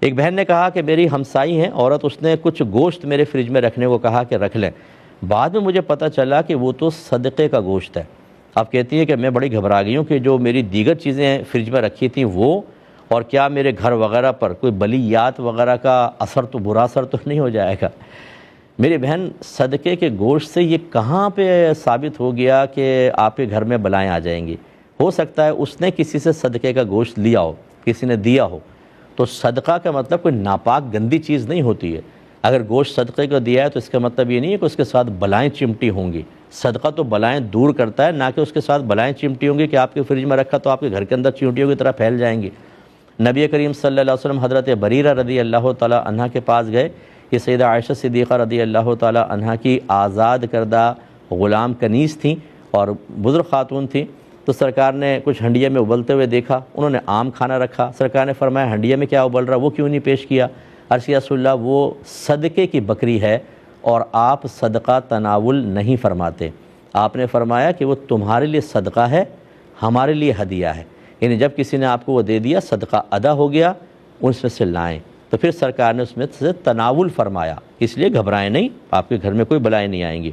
ایک بہن نے کہا کہ میری ہمسائی ہیں عورت، اس نے کچھ گوشت میرے فریج میں رکھنے کو کہا کہ رکھ لیں، بعد میں مجھے پتہ چلا کہ وہ تو صدقے کا گوشت ہے۔ آپ کہتی ہیں کہ میں بڑی گھبرا گئی ہوں کہ جو میری دیگر چیزیں فریج میں رکھی تھیں وہ، اور کیا میرے گھر وغیرہ پر کوئی بلیات وغیرہ کا اثر تو برا اثر تو نہیں ہو جائے گا۔ میری بہن، صدقے کے گوشت سے یہ کہاں پہ ثابت ہو گیا کہ آپ کے گھر میں بلائیں آ جائیں گی؟ ہو سکتا ہے اس نے کسی سے صدقے کا گوشت لیا ہو، کسی نے دیا ہو، تو صدقہ کا مطلب کوئی ناپاک گندی چیز نہیں ہوتی ہے۔ اگر گوشت صدقے کو دیا ہے تو اس کا مطلب یہ نہیں ہے کہ اس کے ساتھ بلائیں چمٹی ہوں گی۔ صدقہ تو بلائیں دور کرتا ہے، نہ کہ اس کے ساتھ بلائیں چمٹی ہوں گی کہ آپ کے فریج میں رکھا تو آپ کے گھر کے اندر چیونٹیوں کی طرح پھیل جائیں گی۔ نبی کریم صلی اللہ علیہ وسلم حضرت بریرہ رضی اللہ تعالی عنہ کے پاس گئے۔ یہ سیدہ عائشہ صدیقہ رضی اللہ تعالی عنہ کی آزاد کردہ غلام کنیز تھیں اور بزرگ خاتون تھیں۔ تو سرکار نے کچھ ہنڈیا میں ابلتے ہوئے دیکھا، انہوں نے عام کھانا رکھا۔ سرکار نے فرمایا ہنڈیا میں کیا ابل رہا، وہ کیوں نہیں پیش کیا؟ عرض کیا رسول اللہ، وہ صدقے کی بکری ہے اور آپ صدقہ تناول نہیں فرماتے۔ آپ نے فرمایا کہ وہ تمہارے لیے صدقہ ہے، ہمارے لیے ہدیہ ہے، یعنی جب کسی نے آپ کو وہ دے دیا، صدقہ ادا ہو گیا، اس میں سے لائیں۔ تو پھر سرکار نے اس میں سے تناول فرمایا، اس لیے گھبرائیں نہیں، آپ کے گھر میں کوئی بلائیں نہیں آئیں گی۔